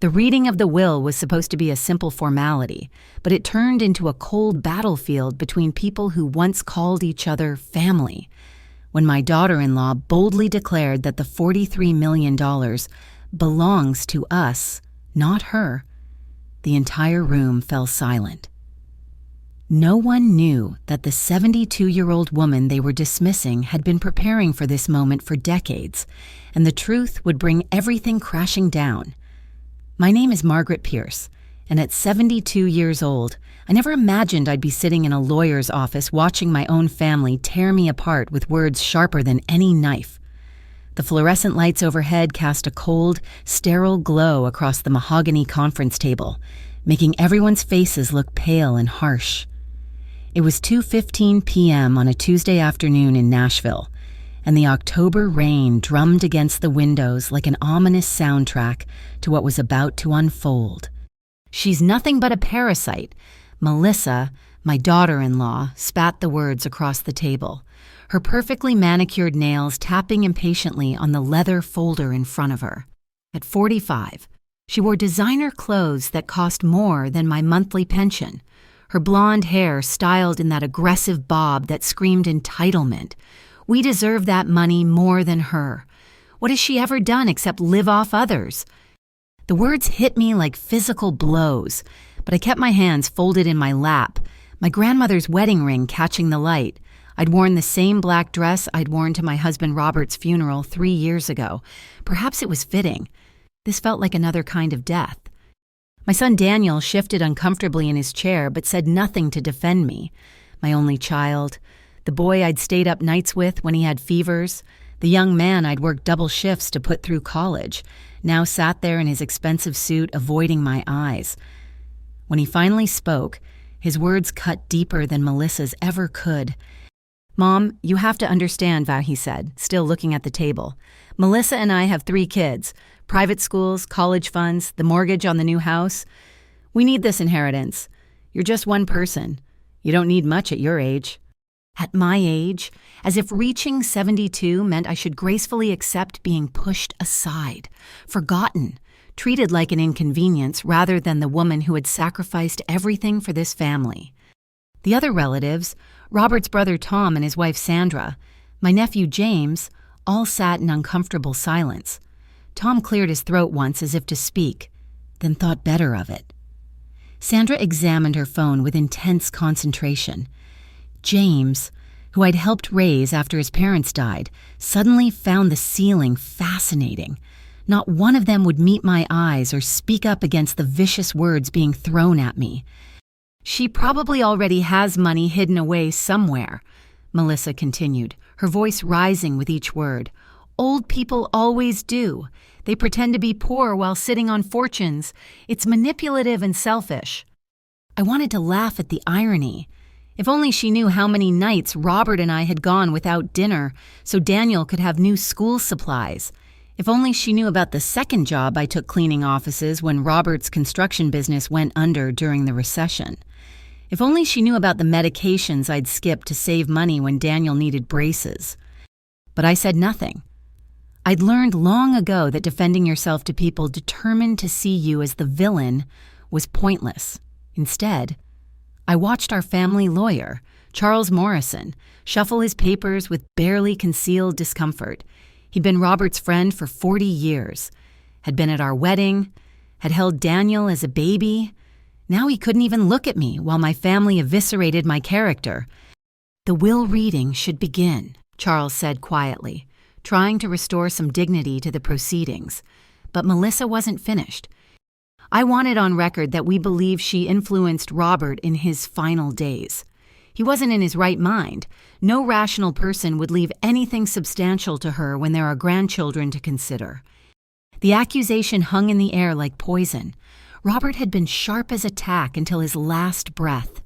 The reading of the will was supposed to be a simple formality, but it turned into a cold battlefield between people who once called each other family. When my daughter-in-law boldly declared that the $43 million belongs to us, not her, the entire room fell silent. No one knew that the 72-year-old woman they were dismissing had been preparing for this moment for decades, and the truth would bring everything crashing down. My name is Margaret Pierce, and at 72 years old, I never imagined I'd be sitting in a lawyer's office watching my own family tear me apart with words sharper than any knife. The fluorescent lights overhead cast a cold, sterile glow across the mahogany conference table, making everyone's faces look pale and harsh. It was 2:15 p.m. on a Tuesday afternoon in Nashville, and the October rain drummed against the windows like an ominous soundtrack to what was about to unfold. "She's nothing but a parasite," Melissa, my daughter-in-law, spat the words across the table, her perfectly manicured nails tapping impatiently on the leather folder in front of her. At 45, she wore designer clothes that cost more than my monthly pension, her blonde hair styled in that aggressive bob that screamed entitlement. We deserve that money more than her. What has she ever done except live off others? The words hit me like physical blows, but I kept my hands folded in my lap, my grandmother's wedding ring catching the light. I'd worn the same black dress I'd worn to my husband Robert's funeral 3 years ago. Perhaps it was fitting. This felt like another kind of death. My son Daniel shifted uncomfortably in his chair but said nothing to defend me. My only child, the boy I'd stayed up nights with when he had fevers, the young man I'd worked double shifts to put through college, now sat there in his expensive suit avoiding my eyes. When he finally spoke, his words cut deeper than Melissa's ever could. "Mom, you have to understand," he said, still looking at the table. "Melissa and I have 3 kids, private schools, college funds, the mortgage on the new house. We need this inheritance. You're just one person. You don't need much at your age." At my age, as if reaching 72 meant I should gracefully accept being pushed aside, forgotten, treated like an inconvenience rather than the woman who had sacrificed everything for this family. The other relatives, Robert's brother Tom and his wife Sandra, my nephew James, all sat in uncomfortable silence. Tom cleared his throat once as if to speak, then thought better of it. Sandra examined her phone with intense concentration. James, who I'd helped raise after his parents died, suddenly found the ceiling fascinating. Not one of them would meet my eyes or speak up against the vicious words being thrown at me. "She probably already has money hidden away somewhere," Melissa continued, her voice rising with each word. "Old people always do. They pretend to be poor while sitting on fortunes. It's manipulative and selfish." I wanted to laugh at the irony. If only she knew how many nights Robert and I had gone without dinner so Daniel could have new school supplies. If only she knew about the second job I took cleaning offices when Robert's construction business went under during the recession. If only she knew about the medications I'd skipped to save money when Daniel needed braces. But I said nothing. I'd learned long ago that defending yourself to people determined to see you as the villain was pointless. Instead, I watched our family lawyer, Charles Morrison, shuffle his papers with barely concealed discomfort. He'd been Robert's friend for 40 years, had been at our wedding, had held Daniel as a baby. Now he couldn't even look at me while my family eviscerated my character. "The will reading should begin," Charles said quietly, trying to restore some dignity to the proceedings. But Melissa wasn't finished. "I wanted on record that we believe she influenced Robert in his final days. He wasn't in his right mind. No rational person would leave anything substantial to her when there are grandchildren to consider." The accusation hung in the air like poison. Robert had been sharp as a tack until his last breath,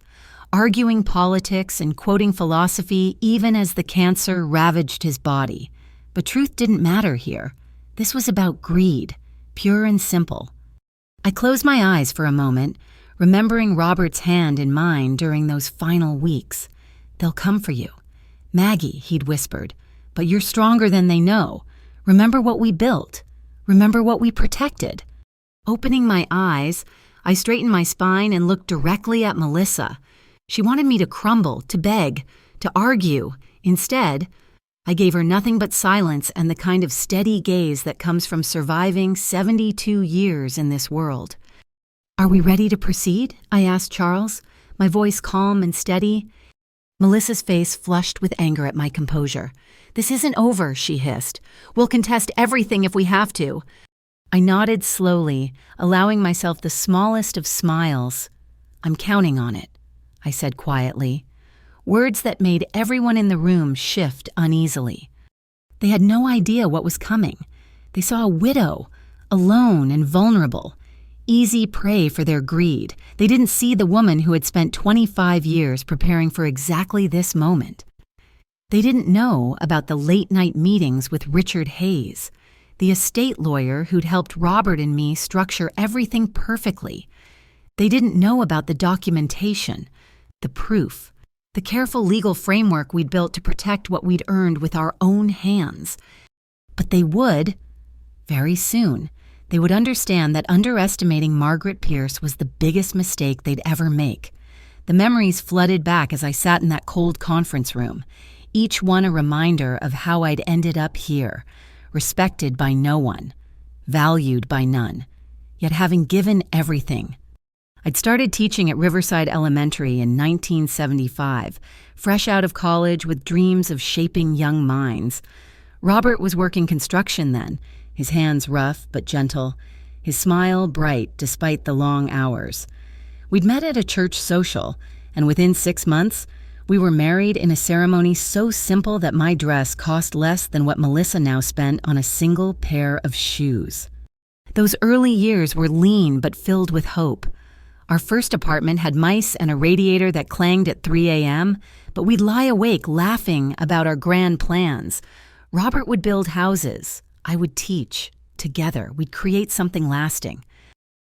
arguing politics and quoting philosophy even as the cancer ravaged his body. But truth didn't matter here. This was about greed, pure and simple. I closed my eyes for a moment, remembering Robert's hand in mine during those final weeks. "They'll come for you. Maggie," he'd whispered, "but you're stronger than they know. Remember what we built. Remember what we protected." Opening my eyes, I straightened my spine and looked directly at Melissa. She wanted me to crumble, to beg, to argue. Instead, I gave her nothing but silence and the kind of steady gaze that comes from surviving 72 years in this world. "Are we ready to proceed?" I asked Charles, my voice calm and steady. Melissa's face flushed with anger at my composure. "This isn't over," she hissed. "We'll contest everything if we have to." I nodded slowly, allowing myself the smallest of smiles. "I'm counting on it," I said quietly, words that made everyone in the room shift uneasily. They had no idea what was coming. They saw a widow, alone and vulnerable, easy prey for their greed. They didn't see the woman who had spent 25 years preparing for exactly this moment. They didn't know about the late-night meetings with Richard Hayes, the estate lawyer who'd helped Robert and me structure everything perfectly. They didn't know about the documentation, the proof, the careful legal framework we'd built to protect what we'd earned with our own hands. But they would, very soon, they would understand that underestimating Margaret Pierce was the biggest mistake they'd ever make. The memories flooded back as I sat in that cold conference room, each one a reminder of how I'd ended up here, respected by no one, valued by none, yet having given everything. I'd started teaching at Riverside Elementary in 1975, fresh out of college with dreams of shaping young minds. Robert was working construction then, his hands rough but gentle, his smile bright despite the long hours. We'd met at a church social, and within 6 months, we were married in a ceremony so simple that my dress cost less than what Melissa now spent on a single pair of shoes. Those early years were lean but filled with hope. Our first apartment had mice and a radiator that clanged at 3 a.m., but we'd lie awake laughing about our grand plans. Robert would build houses. I would teach. Together, we'd create something lasting.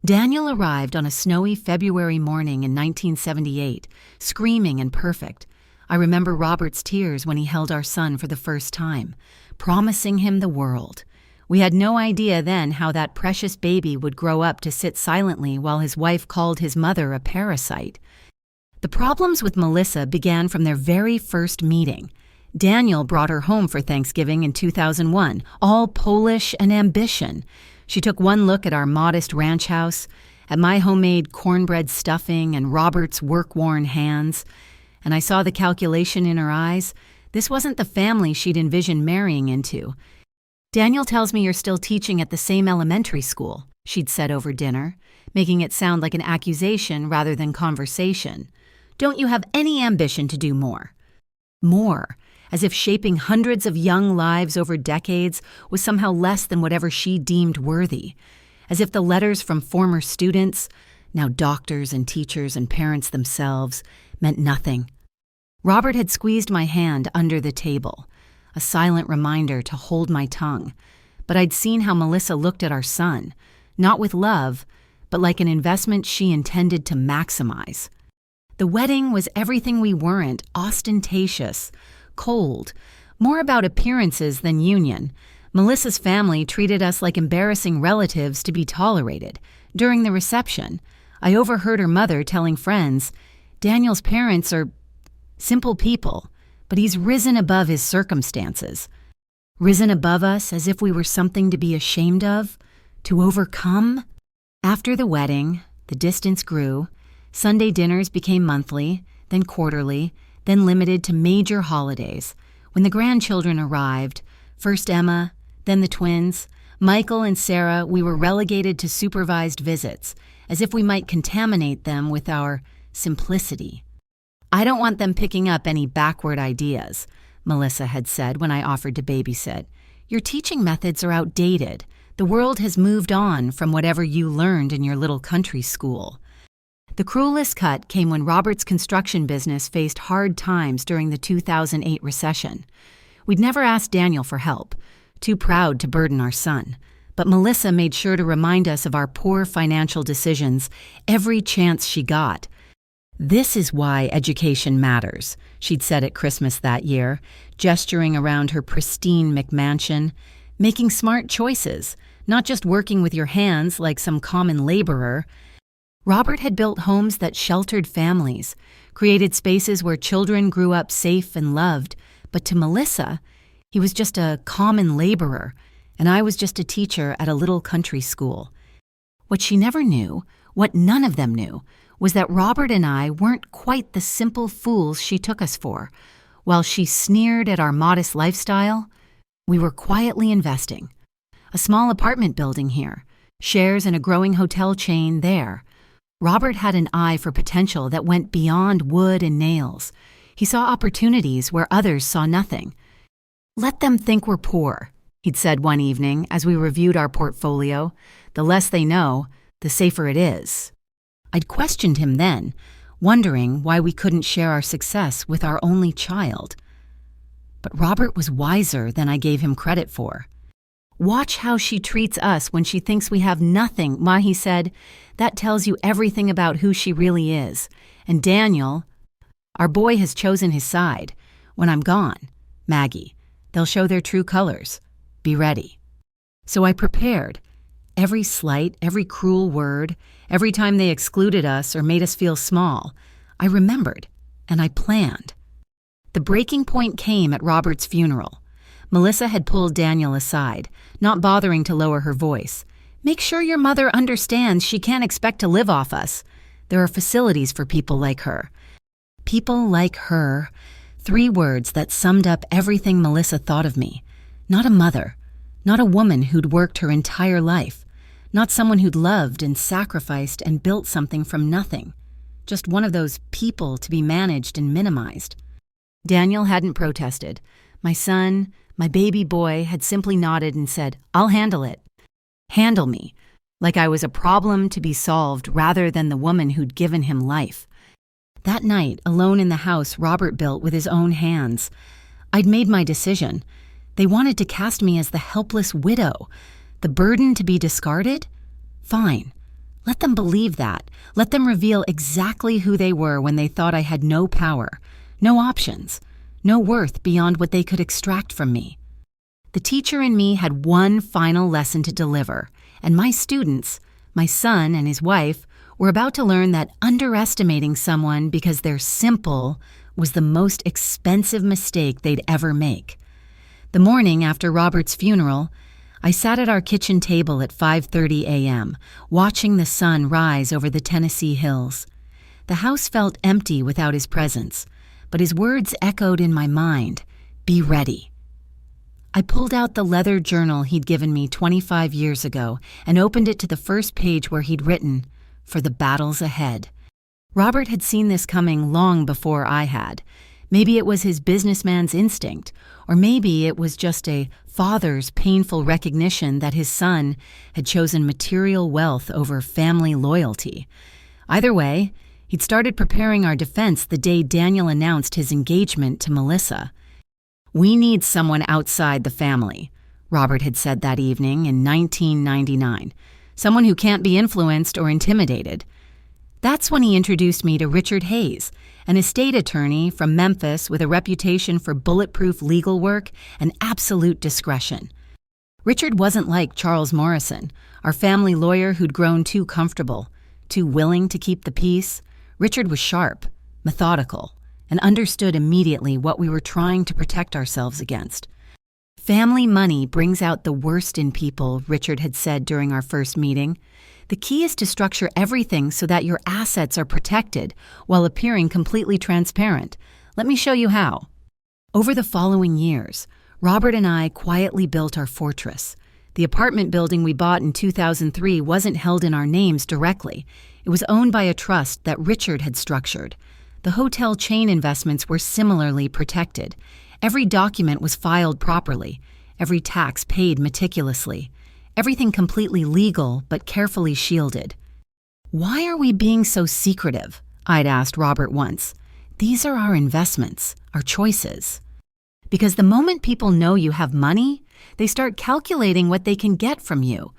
Daniel arrived on a snowy February morning in 1978, screaming and perfect. I remember Robert's tears when he held our son for the first time, promising him the world. We had no idea then how that precious baby would grow up to sit silently while his wife called his mother a parasite. The problems with Melissa began from their very first meeting. Daniel brought her home for Thanksgiving in 2001, all Polish and ambition. She took one look at our modest ranch house, at my homemade cornbread stuffing and Robert's work-worn hands, and I saw the calculation in her eyes. This wasn't the family she'd envisioned marrying into. "Daniel tells me you're still teaching at the same elementary school," she'd said over dinner, making it sound like an accusation rather than conversation. "Don't you have any ambition to do more?" More, as if shaping hundreds of young lives over decades was somehow less than whatever she deemed worthy. As if the letters from former students, now doctors and teachers and parents themselves, meant nothing. Robert had squeezed my hand under the table, a silent reminder to hold my tongue. But I'd seen how Melissa looked at our son, not with love, but like an investment she intended to maximize. The wedding was everything we weren't, ostentatious, cold, more about appearances than union. Melissa's family treated us like embarrassing relatives to be tolerated. During the reception, I overheard her mother telling friends, "Daniel's parents are simple people, but he's risen above his circumstances." Risen above us as if we were something to be ashamed of, to overcome. After the wedding, the distance grew. Sunday dinners became monthly, then quarterly, then limited to major holidays. When the grandchildren arrived, first Emma, then the twins, Michael and Sarah, we were relegated to supervised visits, as if we might contaminate them with our simplicity. "I don't want them picking up any backward ideas," Melissa had said when I offered to babysit. "Your teaching methods are outdated. The world has moved on from whatever you learned in your little country school." The cruelest cut came when Robert's construction business faced hard times during the 2008 recession. We'd never asked Daniel for help, too proud to burden our son. But Melissa made sure to remind us of our poor financial decisions every chance she got. "This is why education matters," she'd said at Christmas that year, gesturing around her pristine McMansion, "making smart choices, not just working with your hands like some common laborer. Robert had built homes that sheltered families, created spaces where children grew up safe and loved, but to Melissa, he was just a common laborer, and I was just a teacher at a little country school. What she never knew, what none of them knew, was that Robert and I weren't quite the simple fools she took us for. While she sneered at our modest lifestyle, we were quietly investing. A small apartment building here, shares in a growing hotel chain there. Robert had an eye for potential that went beyond wood and nails. He saw opportunities where others saw nothing. "Let them think we're poor," he'd said one evening as we reviewed our portfolio. "The less they know, the safer it is." I'd questioned him then, wondering why we couldn't share our success with our only child. But Robert was wiser than I gave him credit for. "Watch how she treats us when she thinks we have nothing," Ma, he said. "That tells you everything about who she really is. And Daniel, our boy, has chosen his side. When I'm gone, Maggie, they'll show their true colors. Be ready." So I prepared. Every slight, every cruel word, every time they excluded us or made us feel small, I remembered, and I planned. The breaking point came at Robert's funeral. Melissa had pulled Daniel aside, not bothering to lower her voice. "Make sure your mother understands she can't expect to live off us. There are facilities for people like her." People like her. 3 words that summed up everything Melissa thought of me. Not a mother, not a woman who'd worked her entire life, not someone who'd loved and sacrificed and built something from nothing. Just one of those people to be managed and minimized. Daniel hadn't protested. My son, my baby boy, had simply nodded and said, "I'll handle it." Handle me, like I was a problem to be solved rather than the woman who'd given him life. That night, alone in the house Robert built with his own hands, I'd made my decision. They wanted to cast me as the helpless widow, the burden to be discarded? Fine. Let them believe that. Let them reveal exactly who they were when they thought I had no power, no options, no worth beyond what they could extract from me. The teacher in me had one final lesson to deliver, and my students, my son and his wife, were about to learn that underestimating someone because they're simple was the most expensive mistake they'd ever make. The morning after Robert's funeral, I sat at our kitchen table at 5:30 a.m., watching the sun rise over the Tennessee hills. The house felt empty without his presence, but his words echoed in my mind, "Be ready." I pulled out the leather journal he'd given me 25 years ago and opened it to the first page where he'd written, "For the battles ahead." Robert had seen this coming long before I had. Maybe it was his businessman's instinct, or maybe it was just a father's painful recognition that his son had chosen material wealth over family loyalty. Either way, he'd started preparing our defense the day Daniel announced his engagement to Melissa. "We need someone outside the family," Robert had said that evening in 1999. "Someone who can't be influenced or intimidated." That's when he introduced me to Richard Hayes, an estate attorney from Memphis with a reputation for bulletproof legal work and absolute discretion. Richard wasn't like Charles Morrison, our family lawyer who'd grown too comfortable, too willing to keep the peace. Richard was sharp, methodical, and understood immediately what we were trying to protect ourselves against. "Family money brings out the worst in people," Richard had said during our first meeting. "The key is to structure everything so that your assets are protected while appearing completely transparent. Let me show you how." Over the following years, Robert and I quietly built our fortress. The apartment building we bought in 2003 wasn't held in our names directly. It was owned by a trust that Richard had structured. The hotel chain investments were similarly protected. Every document was filed properly, every tax paid meticulously. Everything completely legal, but carefully shielded. "Why are we being so secretive?" I'd asked Robert once. "These are our investments, our choices." "Because the moment people know you have money, they start calculating what they can get from you,"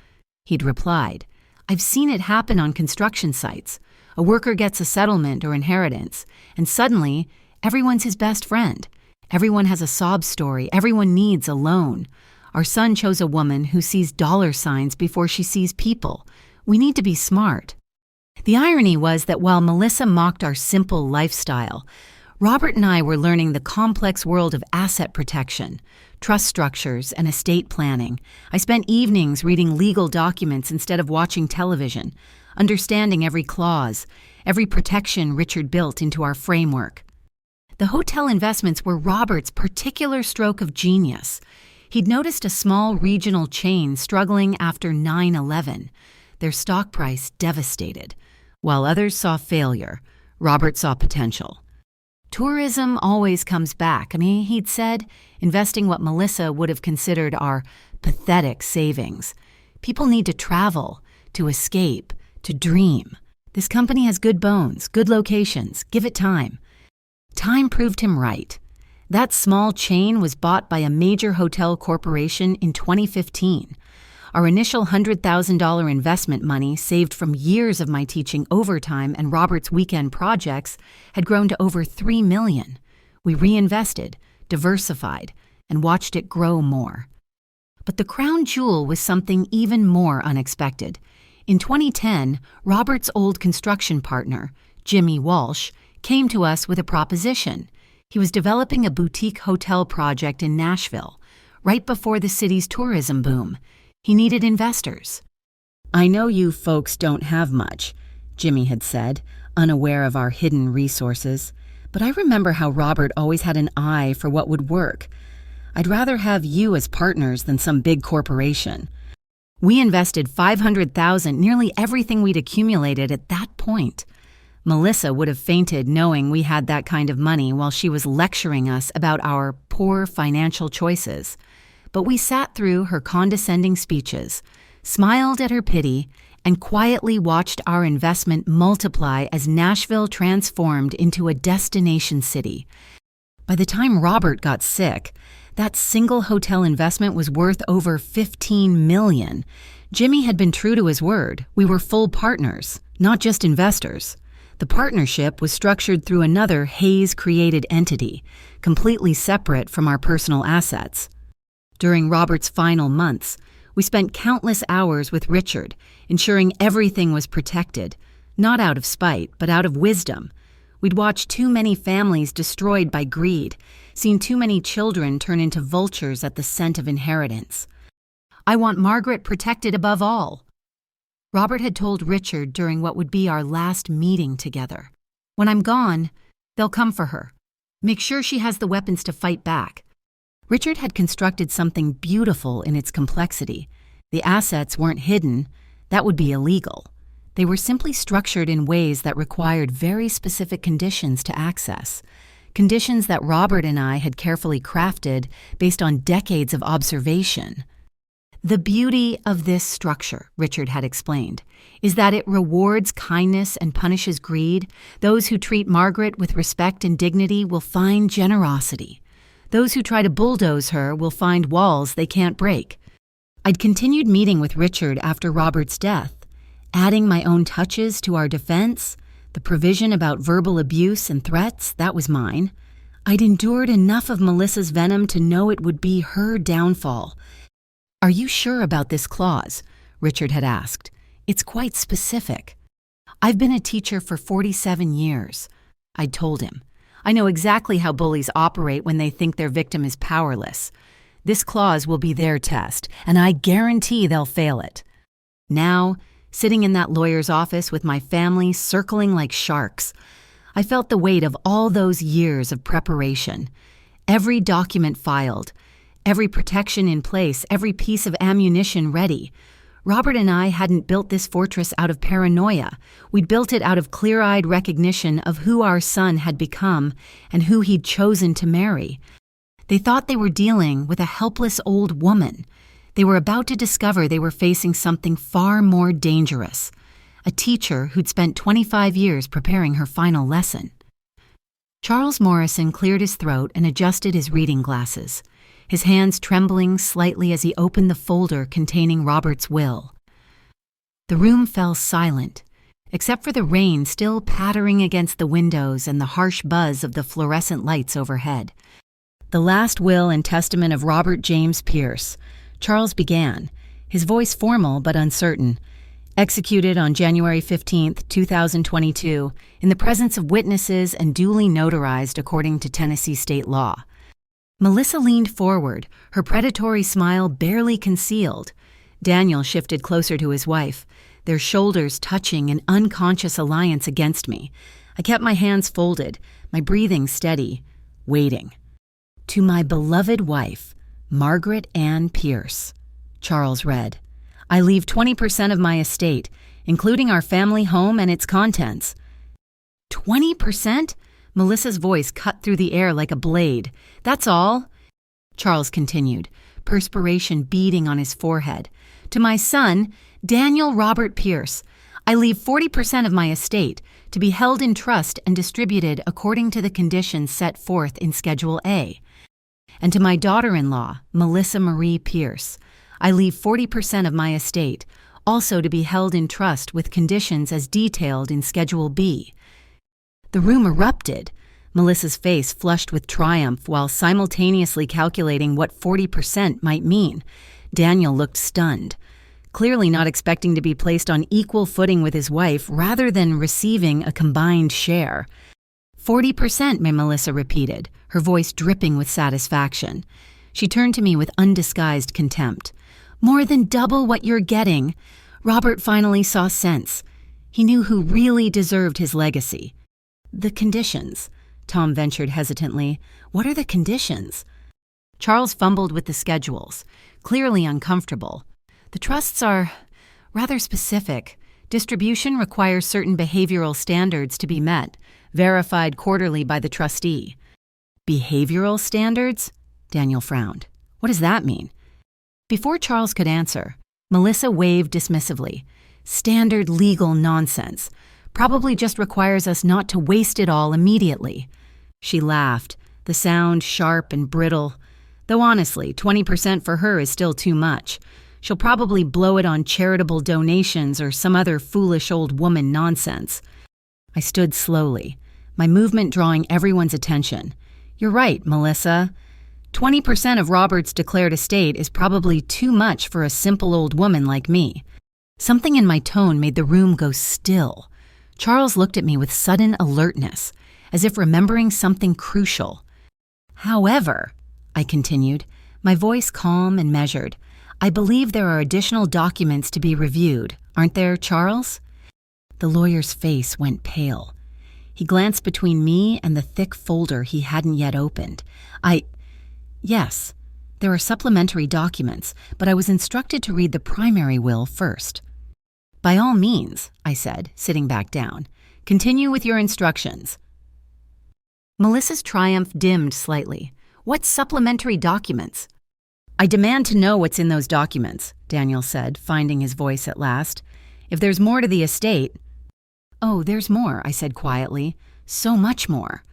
he'd replied. "I've seen it happen on construction sites. A worker gets a settlement or inheritance, and suddenly, everyone's his best friend. Everyone has a sob story. Everyone needs a loan. Our son chose a woman who sees dollar signs before she sees people. We need to be smart." The irony was that while Melissa mocked our simple lifestyle, Robert and I were learning the complex world of asset protection, trust structures, and estate planning. I spent evenings reading legal documents instead of watching television, understanding every clause, every protection Richard built into our framework. The hotel investments were Robert's particular stroke of genius. He'd noticed a small regional chain struggling after 9/11, their stock price devastated. While others saw failure, Robert saw potential. "Tourism always comes back," he'd said, investing what Melissa would have considered our pathetic savings. "People need to travel, to escape, to dream. This company has good bones, good locations. Give it time." Time proved him right. That small chain was bought by a major hotel corporation in 2015. Our initial $100,000 investment money, saved from years of my teaching overtime and Robert's weekend projects, had grown to over $3 million. We reinvested, diversified, and watched it grow more. But the crown jewel was something even more unexpected. In 2010, Robert's old construction partner, Jimmy Walsh, came to us with a proposition. He was developing a boutique hotel project in Nashville, right before the city's tourism boom. He needed investors. "I know you folks don't have much," Jimmy had said, unaware of our hidden resources, "but I remember how Robert always had an eye for what would work. I'd rather have you as partners than some big corporation." We invested $500,000, nearly everything we'd accumulated at that point. Melissa would have fainted knowing we had that kind of money while she was lecturing us about our poor financial choices. But we sat through her condescending speeches, smiled at her pity, and quietly watched our investment multiply as Nashville transformed into a destination city. By the time Robert got sick, that single hotel investment was worth over $15 million. Jimmy had been true to his word. We were full partners, not just investors. The partnership was structured through another Hayes-created entity, completely separate from our personal assets. During Robert's final months, we spent countless hours with Richard, ensuring everything was protected, not out of spite, but out of wisdom. We'd watched too many families destroyed by greed, seen too many children turn into vultures at the scent of inheritance. "I want Margaret protected above all," Robert had told Richard during what would be our last meeting together. "When I'm gone, they'll come for her. Make sure she has the weapons to fight back." Richard had constructed something beautiful in its complexity. The assets weren't hidden. That would be illegal. They were simply structured in ways that required very specific conditions to access, conditions that Robert and I had carefully crafted based on decades of observation. "The beauty of this structure," Richard had explained, "is that it rewards kindness and punishes greed. Those who treat Margaret with respect and dignity will find generosity. Those who try to bulldoze her will find walls they can't break." I'd continued meeting with Richard after Robert's death, adding my own touches to our defense. The provision about verbal abuse and threats, that was mine. I'd endured enough of Melissa's venom to know it would be her downfall. "Are you sure about this clause?" Richard had asked. "It's quite specific." "I've been a teacher for 47 years, I'd told him. "I know exactly how bullies operate when they think their victim is powerless. This clause will be their test, and I guarantee they'll fail it." Now, sitting in that lawyer's office with my family circling like sharks, I felt the weight of all those years of preparation. Every document filed, every protection in place, every piece of ammunition ready. Robert and I hadn't built this fortress out of paranoia. We'd built it out of clear-eyed recognition of who our son had become and who he'd chosen to marry. They thought they were dealing with a helpless old woman. They were about to discover they were facing something far more dangerous, a teacher who'd spent 25 years preparing her final lesson. Charles Morrison cleared his throat and adjusted his reading glasses, his hands trembling slightly as he opened the folder containing Robert's will. The room fell silent, except for the rain still pattering against the windows and the harsh buzz of the fluorescent lights overhead. The last will and testament of Robert James Pierce, Charles began, his voice formal but uncertain. Executed on January 15th, 2022, in the presence of witnesses and duly notarized according to Tennessee state law. Melissa leaned forward, her predatory smile barely concealed. Daniel shifted closer to his wife, their shoulders touching an unconscious alliance against me. I kept my hands folded, my breathing steady, waiting. To my beloved wife, Margaret Ann Pierce, Charles read. I leave 20% of my estate, including our family home and its contents. 20%? Melissa's voice cut through the air like a blade. That's all? Charles continued, perspiration beading on his forehead. To my son, Daniel Robert Pierce, I leave 40% of my estate to be held in trust and distributed according to the conditions set forth in Schedule A. And to my daughter-in-law, Melissa Marie Pierce, I leave 40% of my estate, also to be held in trust with conditions as detailed in Schedule B. The room erupted, Melissa's face flushed with triumph while simultaneously calculating what 40% might mean. Daniel looked stunned, clearly not expecting to be placed on equal footing with his wife rather than receiving a combined share. 40%, Melissa repeated, her voice dripping with satisfaction. She turned to me with undisguised contempt. More than double what you're getting. Robert finally saw sense. He knew who really deserved his legacy. The conditions, Tom ventured hesitantly. What are the conditions? Charles fumbled with the schedules, clearly uncomfortable. The trusts are rather specific. Distribution requires certain behavioral standards to be met, verified quarterly by the trustee. Behavioral standards? Daniel frowned. What does that mean? Before Charles could answer, Melissa waved dismissively. Standard legal nonsense. Probably just requires us not to waste it all immediately. She laughed, the sound sharp and brittle. Though honestly, 20% for her is still too much. She'll probably blow it on charitable donations or some other foolish old woman nonsense. I stood slowly, my movement drawing everyone's attention. You're right, Melissa. 20% of Robert's declared estate is probably too much for a simple old woman like me. Something in my tone made the room go still. Charles looked at me with sudden alertness, as if remembering something crucial. However, I continued, my voice calm and measured, I believe there are additional documents to be reviewed, aren't there, Charles? The lawyer's face went pale. He glanced between me and the thick folder he hadn't yet opened. Yes, there are supplementary documents, but I was instructed to read the primary will first. By all means, I said, sitting back down. Continue with your instructions. Melissa's triumph dimmed slightly. What supplementary documents? I demand to know what's in those documents, Daniel said, finding his voice at last. If there's more to the estate... Oh, there's more, I said quietly. So much more.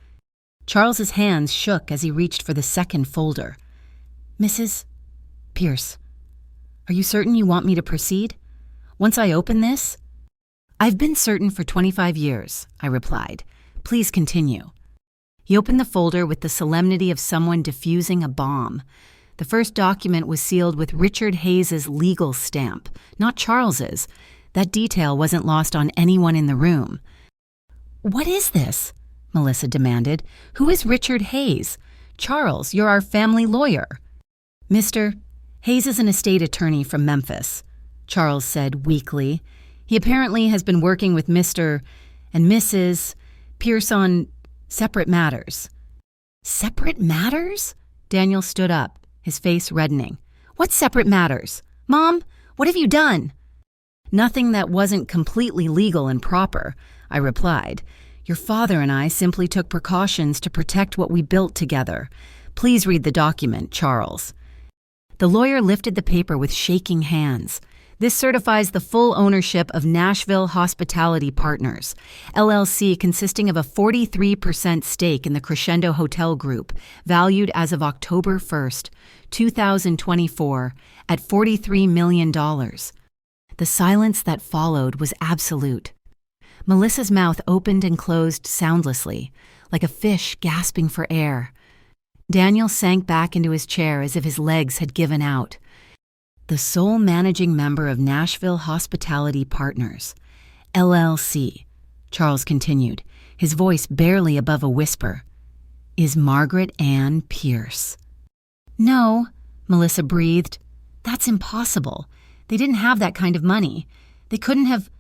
Charles's hands shook as he reached for the second folder. Mrs. Pierce, are you certain you want me to proceed? Once I open this? I've been certain for 25 years, I replied. Please continue. He opened the folder with the solemnity of someone defusing a bomb. The first document was sealed with Richard Hayes's legal stamp, not Charles's. That detail wasn't lost on anyone in the room. What is this? Melissa demanded. Who is Richard Hayes? Charles, you're our family lawyer. Mr. Hayes is an estate attorney from Memphis, Charles said weakly. He apparently has been working with Mr. and Mrs. Pierce on separate matters. Separate matters? Daniel stood up, his face reddening. What separate matters? Mom, what have you done? Nothing that wasn't completely legal and proper, I replied. Your father and I simply took precautions to protect what we built together. Please read the document, Charles. The lawyer lifted the paper with shaking hands. This certifies the full ownership of Nashville Hospitality Partners, LLC, consisting of a 43% stake in the Crescendo Hotel Group, valued as of October 1st, 2024, at $43 million. The silence that followed was absolute. Melissa's mouth opened and closed soundlessly, like a fish gasping for air. Daniel sank back into his chair as if his legs had given out. The sole managing member of Nashville Hospitality Partners, LLC, Charles continued, his voice barely above a whisper, is Margaret Ann Pierce. No, Melissa breathed. That's impossible. They didn't have that kind of money. They couldn't have...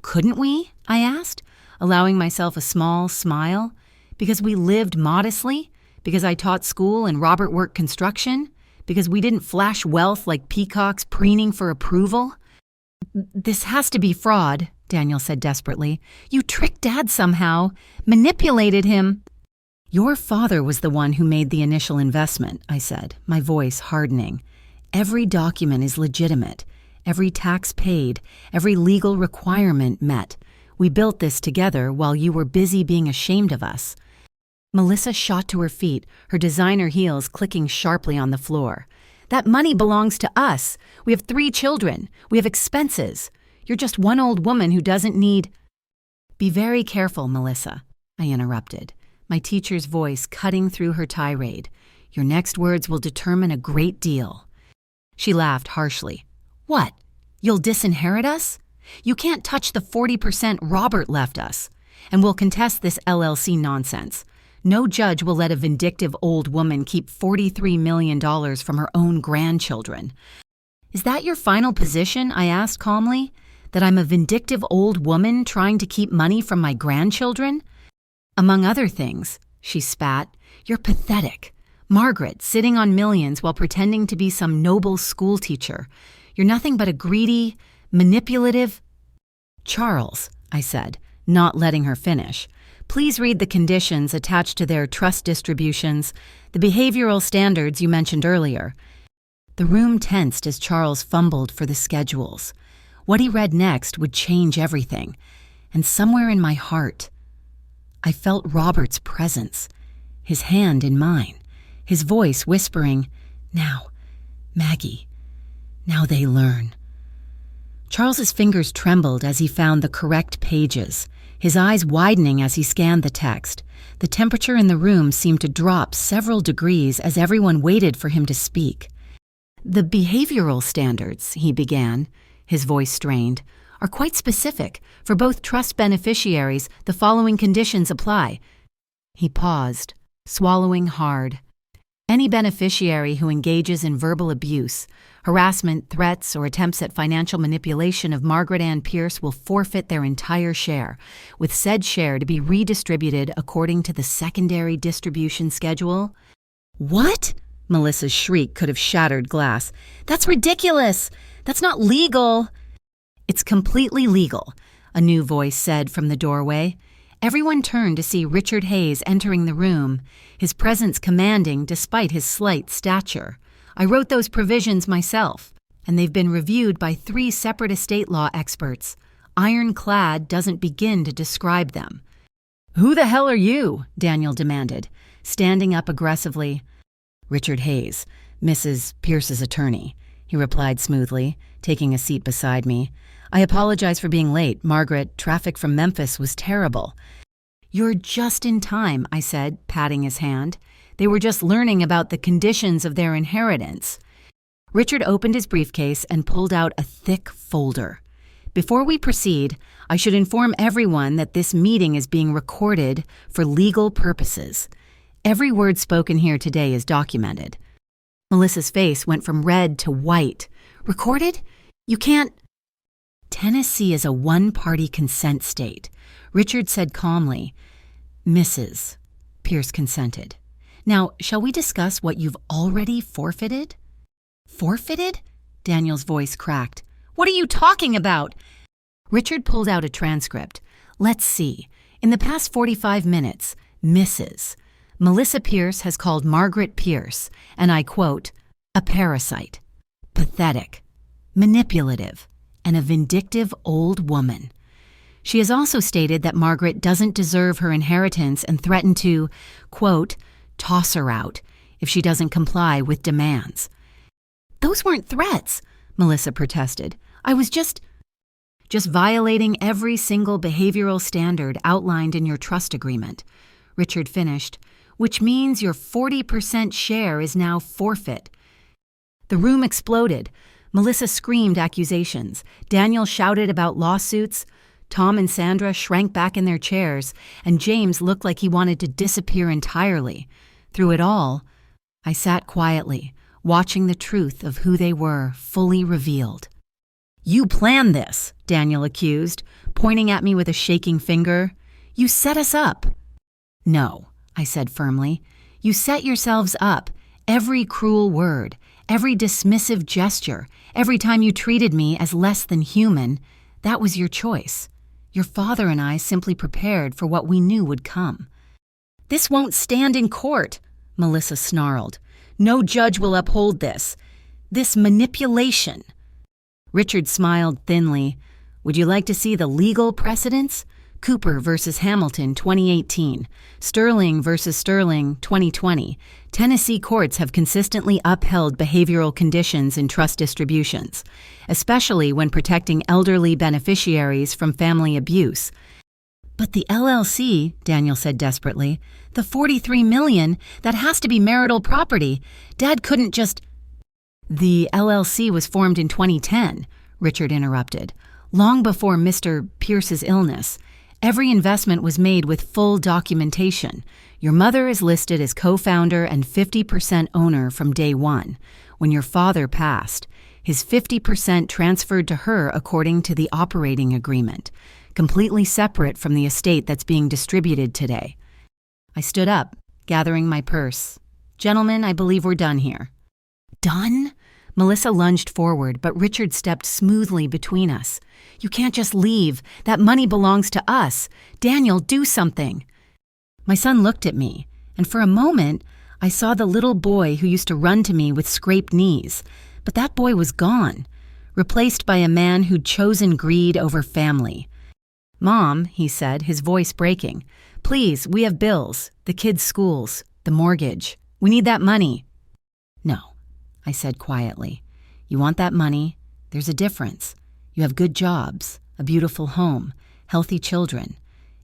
Couldn't we? I asked, allowing myself a small smile. Because we lived modestly? Because I taught school and Robert worked construction? Because we didn't flash wealth like peacocks preening for approval? This has to be fraud, Daniel said desperately. You tricked Dad somehow, manipulated him. Your father was the one who made the initial investment, I said, my voice hardening. Every document is legitimate, every tax paid, every legal requirement met. We built this together while you were busy being ashamed of us. Melissa shot to her feet, her designer heels clicking sharply on the floor. That money belongs to us. We have 3 children. We have expenses. You're just one old woman who doesn't need... Be very careful, Melissa, I interrupted, my teacher's voice cutting through her tirade. Your next words will determine a great deal. She laughed harshly. What? You'll disinherit us? You can't touch the 40% Robert left us. And we'll contest this LLC nonsense. No judge will let a vindictive old woman keep $43 million from her own grandchildren. Is that your final position? I asked calmly. That I'm a vindictive old woman trying to keep money from my grandchildren? Among other things, she spat, you're pathetic. Margaret, sitting on millions while pretending to be some noble schoolteacher. You're nothing but a greedy, manipulative... Charles, I said, not letting her finish. Please read the conditions attached to their trust distributions, the behavioral standards you mentioned earlier. The room tensed as Charles fumbled for the schedules. What he read next would change everything. And somewhere in my heart, I felt Robert's presence, his hand in mine, his voice whispering, Now, Maggie, now they learn. Charles's fingers trembled as he found the correct pages, his eyes widening as he scanned the text. The temperature in the room seemed to drop several degrees as everyone waited for him to speak. The behavioral standards, he began, his voice strained, are quite specific. For both trust beneficiaries, the following conditions apply. He paused, swallowing hard. Any beneficiary who engages in verbal abuse, harassment, threats, or attempts at financial manipulation of Margaret Ann Pierce will forfeit their entire share, with said share to be redistributed according to the secondary distribution schedule. What? Melissa's shriek could have shattered glass. That's ridiculous! That's not legal! It's completely legal, a new voice said from the doorway. Everyone turned to see Richard Hayes entering the room, his presence commanding despite his slight stature. I wrote those provisions myself, and they've been reviewed by 3 separate estate law experts. Ironclad doesn't begin to describe them. Who the hell are you? Daniel demanded, standing up aggressively. Richard Hayes, Mrs. Pierce's attorney, he replied smoothly, taking a seat beside me. I apologize for being late. Margaret, traffic from Memphis was terrible. You're just in time, I said, patting his hand. They were just learning about the conditions of their inheritance. Richard opened his briefcase and pulled out a thick folder. Before we proceed, I should inform everyone that this meeting is being recorded for legal purposes. Every word spoken here today is documented. Melissa's face went from red to white. Recorded? You can't... Tennessee is a one-party consent state, Richard said calmly. Mrs. Pierce consented. Now, shall we discuss what you've already forfeited? Forfeited? Daniel's voice cracked. What are you talking about? Richard pulled out a transcript. Let's see. In the past 45 minutes, Mrs. Melissa Pierce has called Margaret Pierce, and I quote, a parasite, pathetic, manipulative, and a vindictive old woman. She has also stated that Margaret doesn't deserve her inheritance and threatened to, quote, toss her out if she doesn't comply with demands. Those weren't threats, Melissa protested. I was just violating every single behavioral standard outlined in your trust agreement, Richard finished, which means your 40% share is now forfeit. The room exploded. Melissa screamed accusations. Daniel shouted about lawsuits. Tom and Sandra shrank back in their chairs, and James looked like he wanted to disappear entirely. Through it all, I sat quietly, watching the truth of who they were fully revealed. "You planned this," Daniel accused, pointing at me with a shaking finger. "You set us up." "No," I said firmly. "You set yourselves up. Every cruel word, every dismissive gesture, every time you treated me as less than human, that was your choice. Your father and I simply prepared for what we knew would come." "This won't stand in court," Melissa snarled. "No judge will uphold this. This manipulation." Richard smiled thinly. "Would you like to see the legal precedents? Cooper versus Hamilton, 2018. Sterling versus Sterling, 2020. Tennessee courts have consistently upheld behavioral conditions in trust distributions, especially when protecting elderly beneficiaries from family abuse." "But the LLC," Daniel said desperately, "the $43 million, that has to be marital property. Dad couldn't just—" "The LLC was formed in 2010, Richard interrupted, long before Mr. Pierce's illness. Every investment was made with full documentation. Your mother is listed as co-founder and 50% owner from day one. When your father passed, his 50% transferred to her according to the operating agreement, completely separate from the estate that's being distributed today." I stood up, gathering my purse. "Gentlemen, I believe we're done here." "Done?" Melissa lunged forward, but Richard stepped smoothly between us. "You can't just leave. That money belongs to us. Daniel, do something." My son looked at me, and for a moment, I saw the little boy who used to run to me with scraped knees. But that boy was gone, replaced by a man who'd chosen greed over family. "Mom," he said, his voice breaking, "please, we have bills, the kids' schools, the mortgage. We need that money." "No," I said quietly. "You want that money? There's a difference. You have good jobs, a beautiful home, healthy children.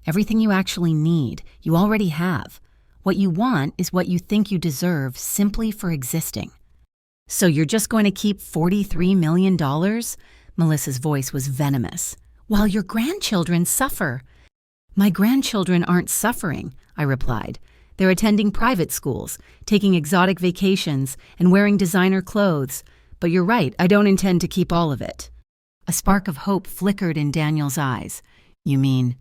Everything you actually need, you already have. What you want is what you think you deserve simply for existing." "So you're just going to keep $43 million? Melissa's voice was venomous. "While your grandchildren suffer." "My grandchildren aren't suffering," I replied. "They're attending private schools, taking exotic vacations, and wearing designer clothes. But you're right, I don't intend to keep all of it." A spark of hope flickered in Daniel's eyes. "You mean?"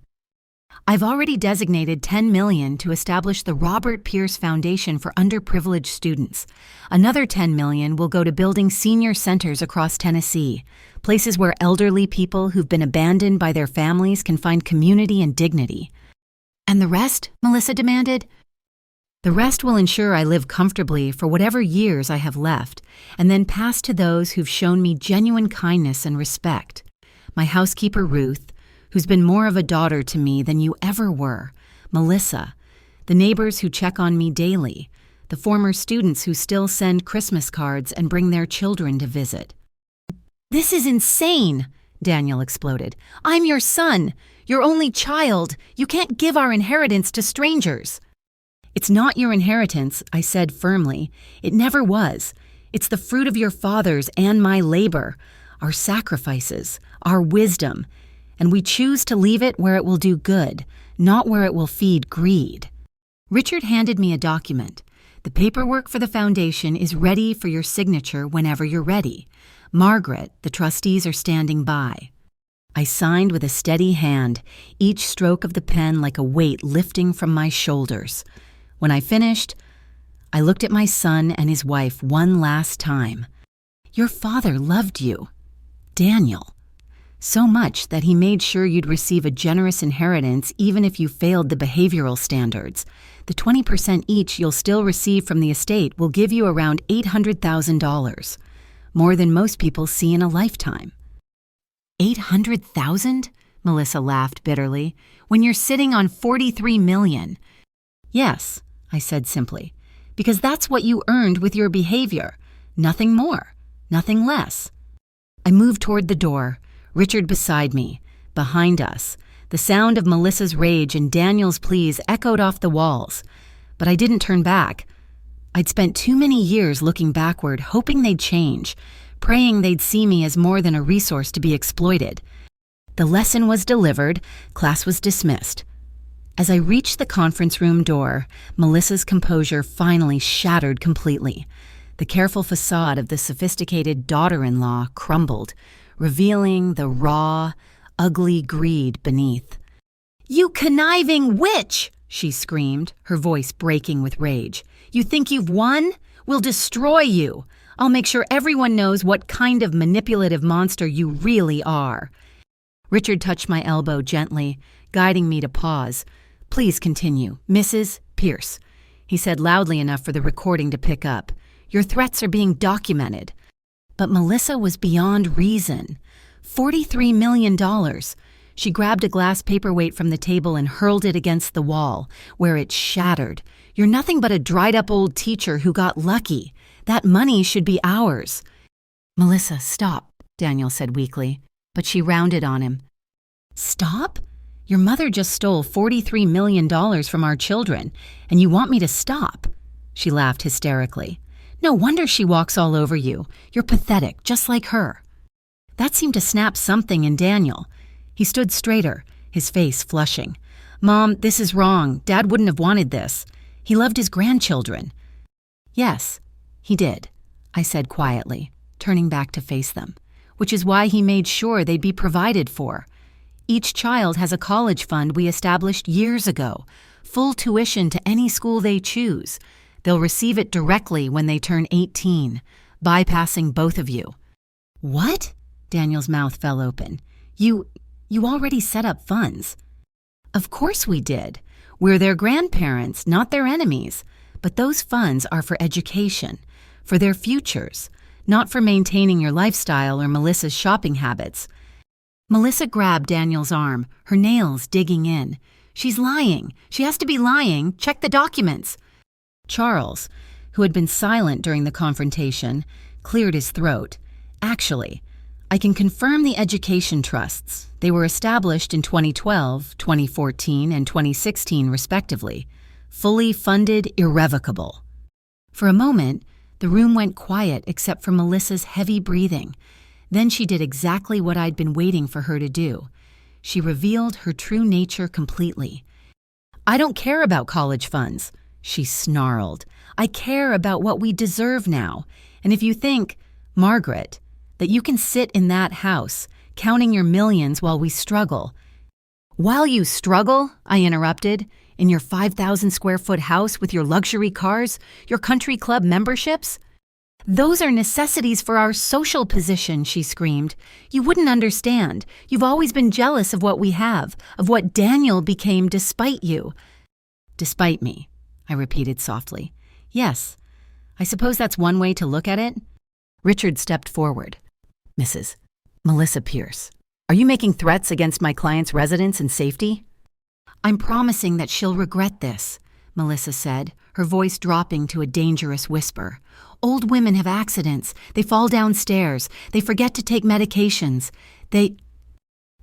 "I've already designated $10 million to establish the Robert Pierce Foundation for underprivileged students. Another $10 million will go to building senior centers across Tennessee, places where elderly people who've been abandoned by their families can find community and dignity." "And the rest?" Melissa demanded. "The rest will ensure I live comfortably for whatever years I have left, and then pass to those who've shown me genuine kindness and respect. My housekeeper, Ruth, who's been more of a daughter to me than you ever were, Melissa, the neighbors who check on me daily, the former students who still send Christmas cards and bring their children to visit." "This is insane!" Daniel exploded. "I'm your son, your only child. You can't give our inheritance to strangers." "It's not your inheritance," I said firmly. "It never was. It's the fruit of your fathers and my labor, our sacrifices, our wisdom, and we choose to leave it where it will do good, not where it will feed greed." Richard handed me a document. "The paperwork for the foundation is ready for your signature whenever you're ready. Margaret, the trustees are standing by." I signed with a steady hand, each stroke of the pen like a weight lifting from my shoulders. When I finished, I looked at my son and his wife one last time. "Your father loved you, Daniel, so much that he made sure you'd receive a generous inheritance even if you failed the behavioral standards. The 20% each you'll still receive from the estate will give you around $800,000, more than most people see in a lifetime." $800,000? Melissa laughed bitterly. "When you're sitting on $43 million. "Yes," I said simply, "because that's what you earned with your behavior. Nothing more, nothing less." I moved toward the door, Richard beside me, behind us. The sound of Melissa's rage and Daniel's pleas echoed off the walls, but I didn't turn back. I'd spent too many years looking backward, hoping they'd change, praying they'd see me as more than a resource to be exploited. The lesson was delivered, class was dismissed. As I reached the conference room door, Melissa's composure finally shattered completely. The careful facade of the sophisticated daughter-in-law crumbled, revealing the raw, ugly greed beneath. "You conniving witch!" she screamed, her voice breaking with rage. "You think you've won? We'll destroy you. I'll make sure everyone knows what kind of manipulative monster you really are." Richard touched my elbow gently, guiding me to pause. "Please continue, Mrs. Pierce," he said loudly enough for the recording to pick up. "Your threats are being documented." But Melissa was beyond reason. $43 million. She grabbed a glass paperweight from the table and hurled it against the wall, where it shattered. "You're nothing but a dried-up old teacher who got lucky. That money should be ours." "Melissa, stop," Daniel said weakly, but she rounded on him. "Stop? Your mother just stole $43 million from our children, and you want me to stop?" She laughed hysterically. "No wonder she walks all over you. You're pathetic, just like her." That seemed to snap something in Daniel. He stood straighter, his face flushing. "Mom, this is wrong. Dad wouldn't have wanted this. He loved his grandchildren." "Yes, he did," I said quietly, turning back to face them, "which is why he made sure they'd be provided for. Each child has a college fund we established years ago, full tuition to any school they choose. They'll receive it directly when they turn 18, bypassing both of you." "What?" Daniel's mouth fell open. You already set up funds." "Of course we did. We're their grandparents, not their enemies. But those funds are for education, for their futures, not for maintaining your lifestyle or Melissa's shopping habits." Melissa grabbed Daniel's arm, her nails digging in. "She's lying. She has to be lying. Check the documents." Charles, who had been silent during the confrontation, cleared his throat. "Actually, I can confirm the education trusts. They were established in 2012, 2014, and 2016, respectively. Fully funded, irrevocable." For a moment, the room went quiet except for Melissa's heavy breathing. Then she did exactly what I'd been waiting for her to do. She revealed her true nature completely. "I don't care about college funds," she snarled. "I care about what we deserve now. And if you think, Margaret, that you can sit in that house, counting your millions while we struggle—" "While you struggle," I interrupted, "in your 5,000-square-foot house with your luxury cars, your country club memberships?" "Those are necessities for our social position," she screamed. "You wouldn't understand. You've always been jealous of what we have, of what Daniel became despite you." "Despite me," I repeated softly. "Yes, I suppose that's one way to look at it." Richard stepped forward. "Mrs. Melissa Pierce, are you making threats against my client's residence and safety?" "I'm promising that she'll regret this," Melissa said, her voice dropping to a dangerous whisper. "Old women have accidents. They fall downstairs. They forget to take medications.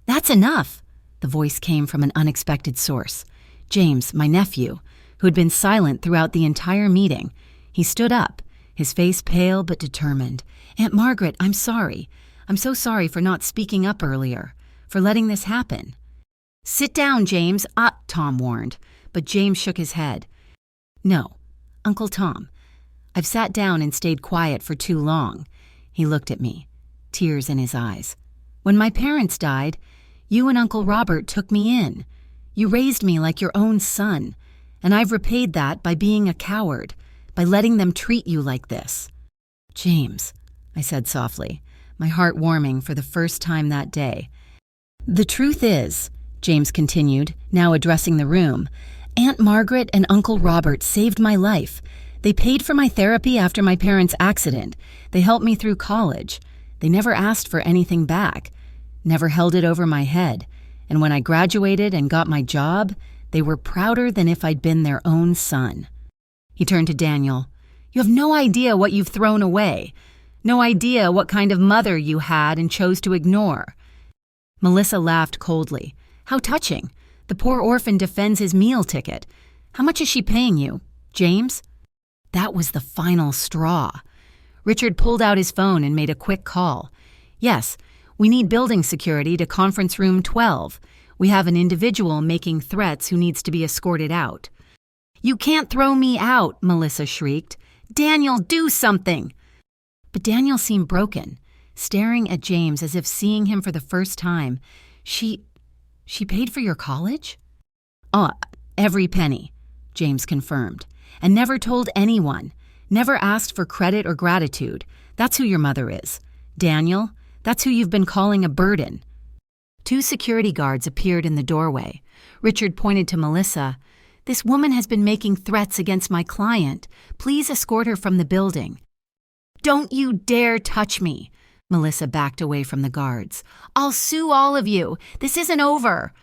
That's enough." The voice came from an unexpected source. James, my nephew, who had been silent throughout the entire meeting. He stood up, his face pale but determined. "Aunt Margaret, I'm sorry. I'm so sorry for not speaking up earlier, for letting this happen." "Sit down, James," Tom warned, but James shook his head. "No, Uncle Tom. I've sat down and stayed quiet for too long." He looked at me, tears in his eyes. "When my parents died, you and Uncle Robert took me in. You raised me like your own son, and I've repaid that by being a coward, by letting them treat you like this." "James," I said softly, my heart warming for the first time that day. "The truth is," James continued, now addressing the room, "Aunt Margaret and Uncle Robert saved my life. They paid for my therapy after my parents' accident. They helped me through college. They never asked for anything back, never held it over my head. And when I graduated and got my job, they were prouder than if I'd been their own son." He turned to Daniel. "You have no idea what you've thrown away. No idea what kind of mother you had and chose to ignore." Melissa laughed coldly. "How touching. The poor orphan defends his meal ticket. How much is she paying you, James?" That was the final straw. Richard pulled out his phone and made a quick call. "Yes, we need building security to conference room 12. We have an individual making threats who needs to be escorted out." "You can't throw me out," Melissa shrieked. "Daniel, do something!" But Daniel seemed broken, staring at James as if seeing him for the first time. She paid for your college?" "Oh, every penny," James confirmed. "And never told anyone. Never asked for credit or gratitude. That's who your mother is. Daniel, that's who you've been calling a burden." 2 security guards appeared in the doorway. Richard pointed to Melissa. "This woman has been making threats against my client. Please escort her from the building." "Don't you dare touch me!" Melissa backed away from the guards. "I'll sue all of you. This isn't over."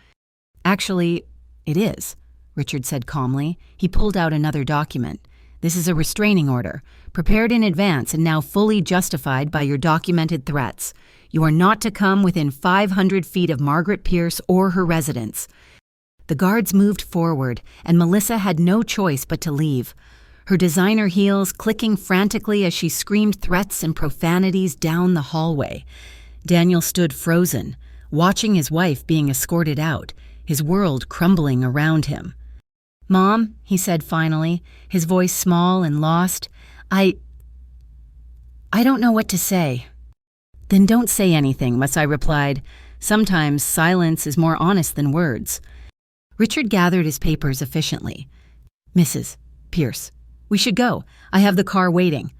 "Actually, it is," Richard said calmly. He pulled out another document. "This is a restraining order, prepared in advance and now fully justified by your documented threats. You are not to come within 500 feet of Margaret Pierce or her residence." The guards moved forward, and Melissa had no choice but to leave, her designer heels clicking frantically as she screamed threats and profanities down the hallway. Daniel stood frozen, watching his wife being escorted out, his world crumbling around him. "Mom," he said finally, his voice small and lost, I don't know what to say." "Then don't say anything," Masai replied. "Sometimes silence is more honest than words." Richard gathered his papers efficiently. "Mrs. Pierce, we should go. I have the car waiting."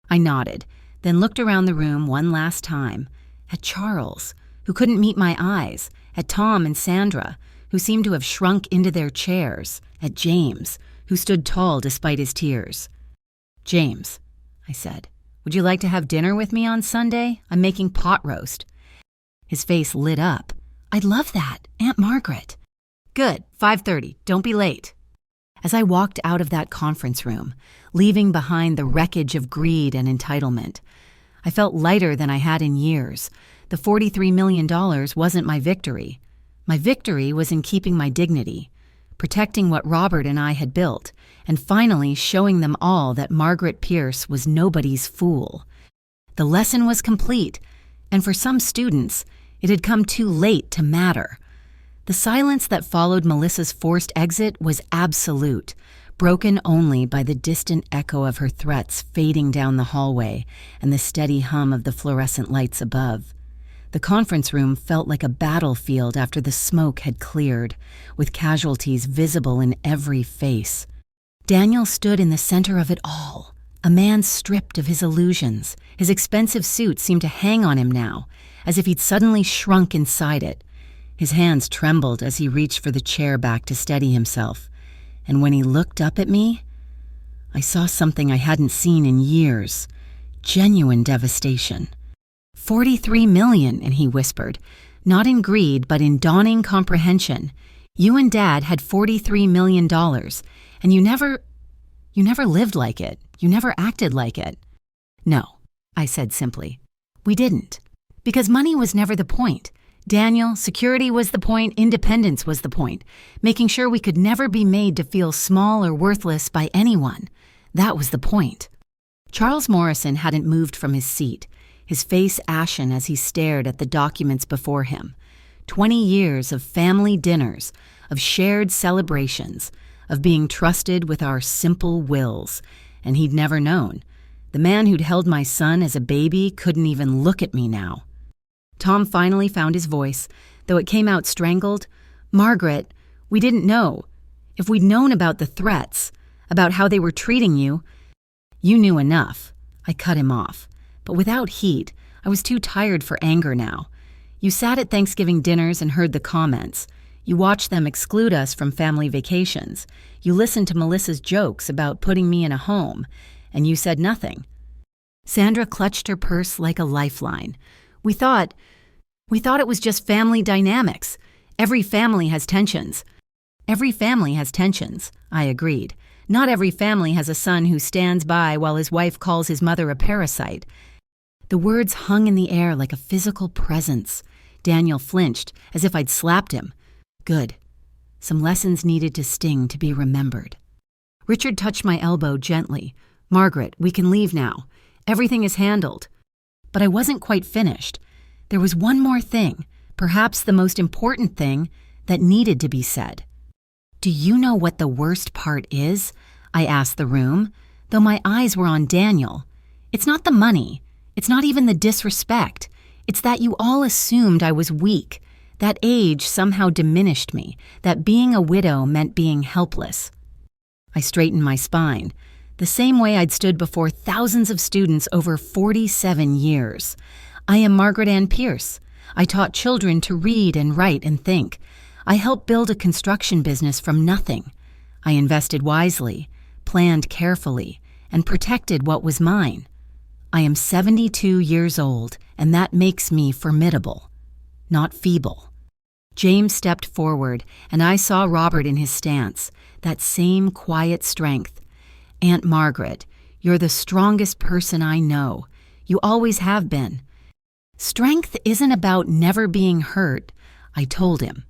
I nodded, then looked around the room one last time, at Charles, who couldn't meet my eyes, at Tom and Sandra, who seemed to have shrunk into their chairs, at James, who stood tall despite his tears. "James," I said, "would you like to have dinner with me on Sunday? I'm making pot roast." His face lit up. "I'd love that, Aunt Margaret." "Good, 5:30. Don't be late." As I walked out of that conference room, leaving behind the wreckage of greed and entitlement, I felt lighter than I had in years. The $43 million wasn't my victory. My victory was in keeping my dignity, protecting what Robert and I had built, and finally showing them all that Margaret Pierce was nobody's fool. The lesson was complete, and for some students, it had come too late to matter. The silence that followed Melissa's forced exit was absolute, broken only by the distant echo of her threats fading down the hallway and the steady hum of the fluorescent lights above. The conference room felt like a battlefield after the smoke had cleared, with casualties visible in every face. Daniel stood in the center of it all, a man stripped of his illusions. His expensive suit seemed to hang on him now, as if he'd suddenly shrunk inside it. His hands trembled as he reached for the chair back to steady himself, and when he looked up at me, I saw something I hadn't seen in years, genuine devastation. $43 million, and he whispered, not in greed but in dawning comprehension. You and Dad had $43 million, and you never lived like it. You never acted like it. No, I said simply. We didn't. Because money was never the point. Daniel, security was the point, independence was the point, making sure we could never be made to feel small or worthless by anyone. That was the point. Charles Morrison hadn't moved from his seat, his face ashen as he stared at the documents before him. 20 years of family dinners, of shared celebrations, of being trusted with our simple wills, and he'd never known. The man who'd held my son as a baby couldn't even look at me now. Tom finally found his voice, though it came out strangled. "Margaret, we didn't know. If we'd known about the threats, about how they were treating you—" "You knew enough." I cut him off. But without heat, I was too tired for anger now. You sat at Thanksgiving dinners and heard the comments. You watched them exclude us from family vacations. You listened to Melissa's jokes about putting me in a home, and you said nothing. Sandra clutched her purse like a lifeline. We thought it was just family dynamics. Every family has tensions. Every family has tensions, I agreed. Not every family has a son who stands by while his wife calls his mother a parasite. The words hung in the air like a physical presence. Daniel flinched, as if I'd slapped him. Good. Some lessons needed to sting to be remembered. Richard touched my elbow gently, "Margaret, we can leave now. Everything is handled." But I wasn't quite finished. There was one more thing, perhaps the most important thing, that needed to be said. "Do you know what the worst part is?" I asked the room, though my eyes were on Daniel. "It's not the money. It's not even the disrespect. It's that you all assumed I was weak. That age somehow diminished me, that being a widow meant being helpless." I straightened my spine, the same way I'd stood before thousands of students over 47 years. I am Margaret Ann Pierce. I taught children to read and write and think. I helped build a construction business from nothing. I invested wisely, planned carefully, and protected what was mine. I am 72 years old, and that makes me formidable, not feeble. James stepped forward, and I saw Robert in his stance, that same quiet strength. "Aunt Margaret, you're the strongest person I know. You always have been. Strength isn't about never being hurt," I told him.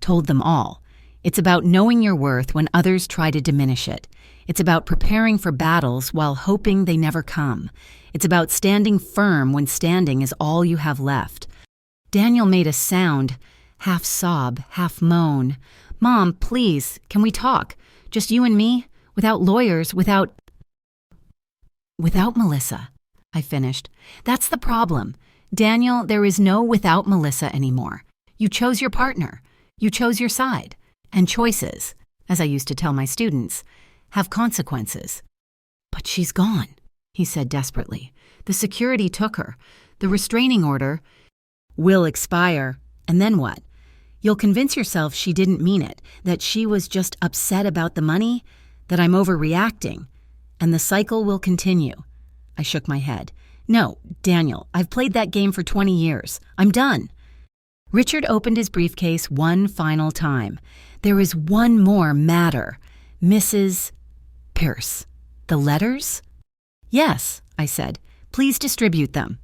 Told them all. "It's about knowing your worth when others try to diminish it. It's about preparing for battles while hoping they never come. It's about standing firm when standing is all you have left." Daniel made a sound, half sob, half moan. "Mom, please, can we talk? Just you and me? Without lawyers, without Melissa," I finished. "That's the problem. Daniel, there is no without Melissa anymore. You chose your partner. You chose your side. And choices, as I used to tell my students, have consequences." "But she's gone," he said desperately. "The security took her. The restraining order will expire. And then what? You'll convince yourself she didn't mean it, that she was just upset about the money, that I'm overreacting, and the cycle will continue." I shook my head. "No, Daniel, I've played that game for 20 years. I'm done." Richard opened his briefcase one final time. "There is one more matter. Mrs. Pierce. The letters?" "Yes," I said. "Please distribute them."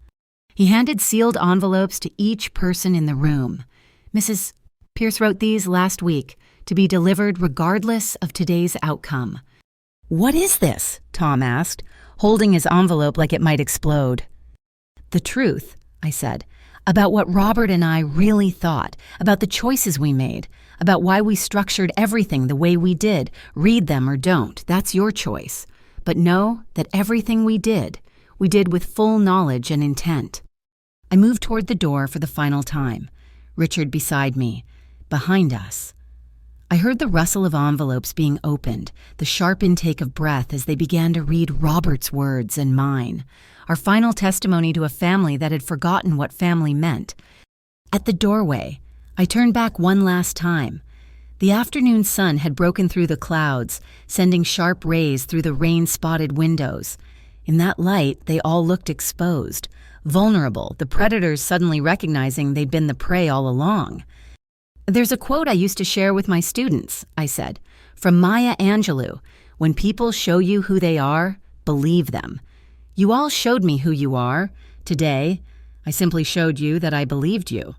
He handed sealed envelopes to each person in the room. "Mrs. Pierce wrote these last week, to be delivered regardless of today's outcome." "What is this?" Tom asked, holding his envelope like it might explode. "The truth," I said, "about what Robert and I really thought, about the choices we made, about why we structured everything the way we did. Read them or don't, that's your choice. But know that everything we did with full knowledge and intent." I moved toward the door for the final time, Richard beside me, behind us. I heard the rustle of envelopes being opened, the sharp intake of breath as they began to read Robert's words and mine, our final testimony to a family that had forgotten what family meant. At the doorway, I turned back one last time. The afternoon sun had broken through the clouds, sending sharp rays through the rain-spotted windows. In that light, they all looked exposed, vulnerable, the predators suddenly recognizing they'd been the prey all along. "There's a quote I used to share with my students," I said, "from Maya Angelou. When people show you who they are, believe them. You all showed me who you are. Today, I simply showed you that I believed you."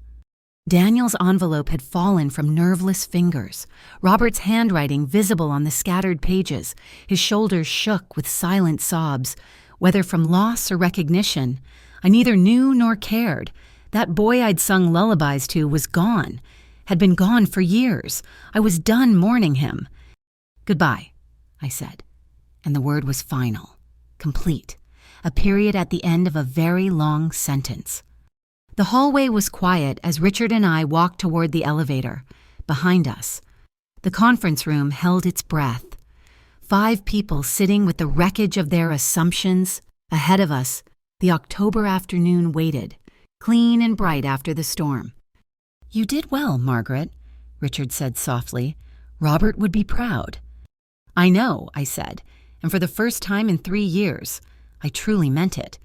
Daniel's envelope had fallen from nerveless fingers, Robert's handwriting visible on the scattered pages. His shoulders shook with silent sobs. Whether from loss or recognition, I neither knew nor cared. That boy I'd sung lullabies to was gone, had been gone for years. I was done mourning him. "Goodbye," I said, and the word was final, complete, a period at the end of a very long sentence. The hallway was quiet as Richard and I walked toward the elevator. Behind us, the conference room held its breath. 5 people sitting with the wreckage of their assumptions. Ahead of us, the October afternoon waited, clean and bright after the storm. "You did well, Margaret," Richard said softly. "Robert would be proud." "I know," I said, and for the first time in 3 years, I truly meant it.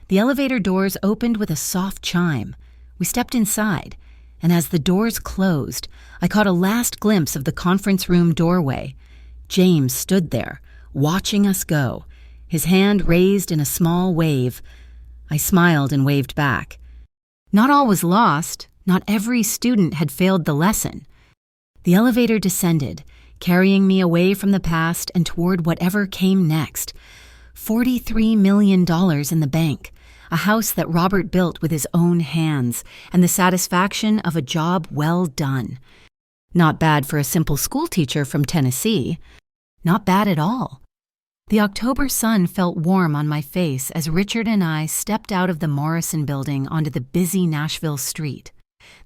The elevator doors opened with a soft chime. We stepped inside, and as the doors closed, I caught a last glimpse of the conference room doorway. James stood there, watching us go, his hand raised in a small wave. I smiled and waved back. Not all was lost. Not every student had failed the lesson. The elevator descended, carrying me away from the past and toward whatever came next. $43 million in the bank, a house that Robert built with his own hands, and the satisfaction of a job well done. Not bad for a simple schoolteacher from Tennessee. Not bad at all. The October sun felt warm on my face as Richard and I stepped out of the Morrison building onto the busy Nashville street.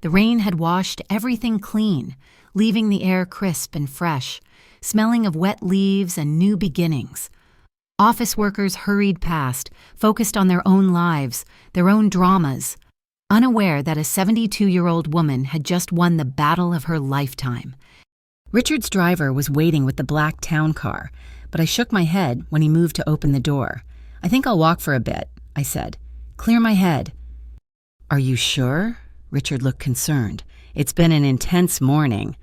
The rain had washed everything clean, leaving the air crisp and fresh, smelling of wet leaves and new beginnings. Office workers hurried past, focused on their own lives, their own dramas, unaware that a 72-year-old woman had just won the battle of her lifetime. Richard's driver was waiting with the black town car, but I shook my head when he moved to open the door. "I think I'll walk for a bit," I said. "Clear my head." "Are you sure?" Richard looked concerned. "It's been an intense morning."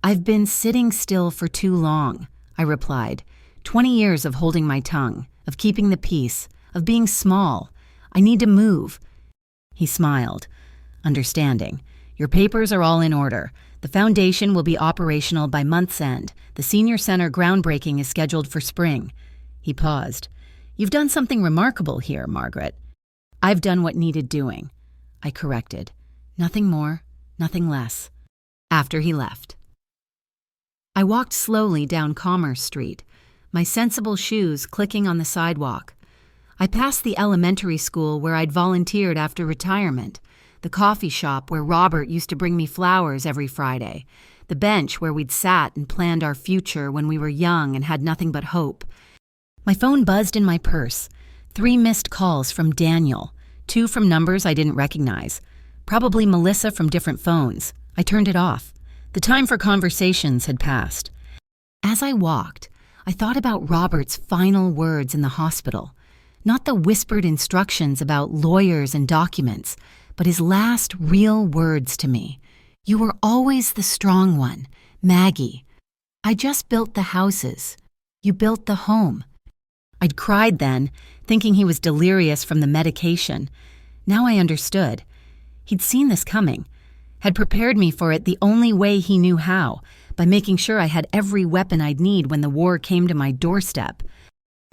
"I've been sitting still for too long," I replied. 20 years of holding my tongue, of keeping the peace, of being small. I need to move. He smiled, understanding. "Your papers are all in order. The foundation will be operational by month's end. The senior center groundbreaking is scheduled for spring." He paused. "You've done something remarkable here, Margaret." "I've done what needed doing," I corrected. Nothing more, nothing less. After he left. I walked slowly down Commerce Street, my sensible shoes clicking on the sidewalk. I passed the elementary school where I'd volunteered after retirement, the coffee shop where Robert used to bring me flowers every Friday, the bench where we'd sat and planned our future when we were young and had nothing but hope. My phone buzzed in my purse. 3 missed calls from Daniel, 2 from numbers I didn't recognize. Probably Melissa from different phones. I turned it off. The time for conversations had passed. As I walked, I thought about Robert's final words in the hospital. Not the whispered instructions about lawyers and documents, but his last real words to me. "You were always the strong one, Maggie. I just built the houses. You built the home." I'd cried then, thinking he was delirious from the medication. Now I understood. He'd seen this coming, had prepared me for it the only way he knew how, by making sure I had every weapon I'd need when the war came to my doorstep.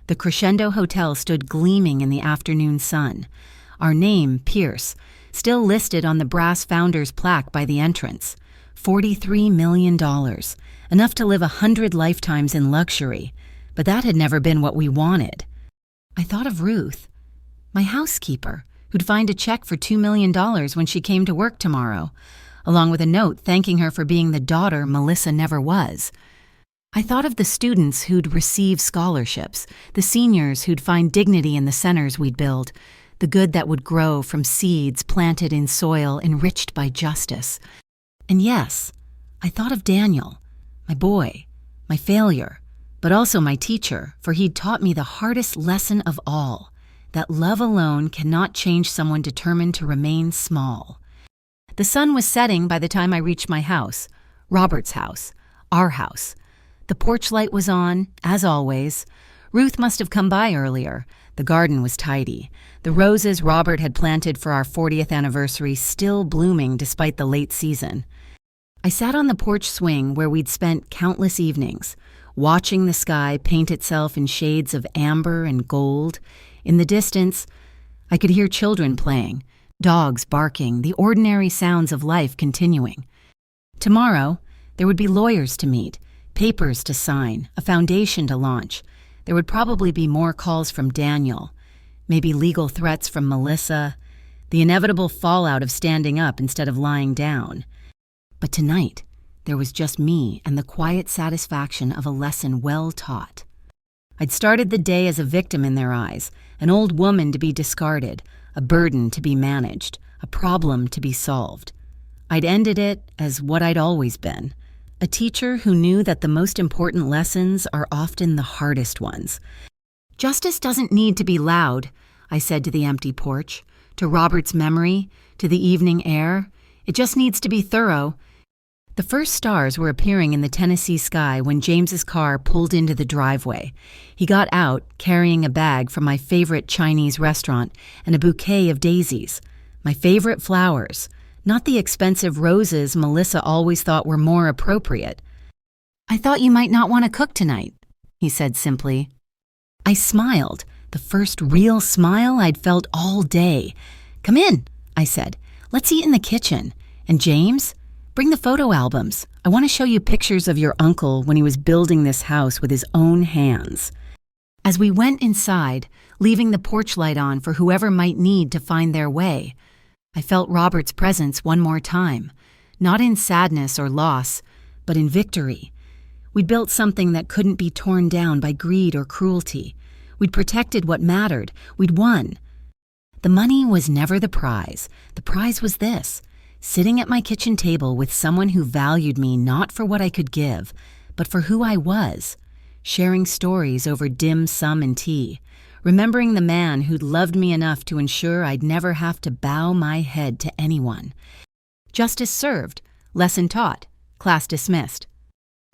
The Crescendo Hotel stood gleaming in the afternoon sun. Our name, Pierce, still listed on the brass founder's plaque by the entrance. $43 million, enough to live 100 lifetimes in luxury. But that had never been what we wanted. I thought of Ruth, my housekeeper, who'd find a check for $2 million when she came to work tomorrow, along with a note thanking her for being the daughter Melissa never was. I thought of the students who'd receive scholarships, the seniors who'd find dignity in the centers we'd build, the good that would grow from seeds planted in soil enriched by justice. And yes, I thought of Daniel, my boy, my failure, but also my teacher, for he'd taught me the hardest lesson of all, that love alone cannot change someone determined to remain small. The sun was setting by the time I reached my house, Robert's house, our house. The porch light was on, as always. Ruth must have come by earlier. The garden was tidy. The roses Robert had planted for our 40th anniversary still blooming despite the late season. I sat on the porch swing where we'd spent countless evenings, watching the sky paint itself in shades of amber and gold. In the distance, I could hear children playing, dogs barking, the ordinary sounds of life continuing. Tomorrow, there would be lawyers to meet, papers to sign, a foundation to launch. There would probably be more calls from Daniel, maybe legal threats from Melissa, the inevitable fallout of standing up instead of lying down. But tonight, there was just me and the quiet satisfaction of a lesson well taught. I'd started the day as a victim in their eyes, an old woman to be discarded, a burden to be managed, a problem to be solved. I'd ended it as what I'd always been, a teacher who knew that the most important lessons are often the hardest ones. "Justice doesn't need to be loud," I said to the empty porch, to Robert's memory, to the evening air. "It just needs to be thorough." The first stars were appearing in the Tennessee sky when James's car pulled into the driveway. He got out, carrying a bag from my favorite Chinese restaurant and a bouquet of daisies, my favorite flowers, not the expensive roses Melissa always thought were more appropriate. "I thought you might not want to cook tonight," he said simply. I smiled, the first real smile I'd felt all day. "Come in," I said. "Let's eat in the kitchen. And James, bring the photo albums. I want to show you pictures of your uncle when he was building this house with his own hands." As we went inside, leaving the porch light on for whoever might need to find their way, I felt Robert's presence one more time, not in sadness or loss, but in victory. We'd built something that couldn't be torn down by greed or cruelty. We'd protected what mattered. We'd won. The money was never the prize. The prize was this: sitting at my kitchen table with someone who valued me not for what I could give, but for who I was, sharing stories over dim sum and tea, remembering the man who'd loved me enough to ensure I'd never have to bow my head to anyone. Justice served, lesson taught, class dismissed.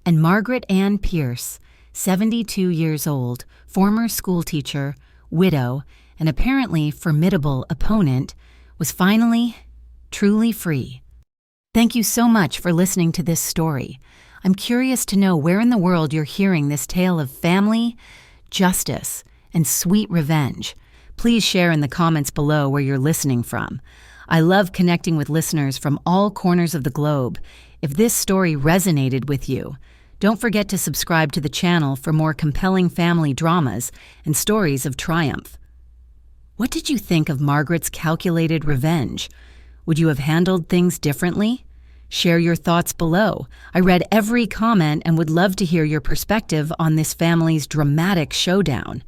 And Margaret Ann Pierce, 72 years old, former schoolteacher, widow, and apparently formidable opponent, was finally, truly free. Thank you so much for listening to this story. I'm curious to know where in the world you're hearing this tale of family, justice, and sweet revenge. Please share in the comments below where you're listening from. I love connecting with listeners from all corners of the globe. If this story resonated with you, don't forget to subscribe to the channel for more compelling family dramas and stories of triumph. What did you think of Margaret's calculated revenge? Would you have handled things differently? Share your thoughts below. I read every comment and would love to hear your perspective on this family's dramatic showdown.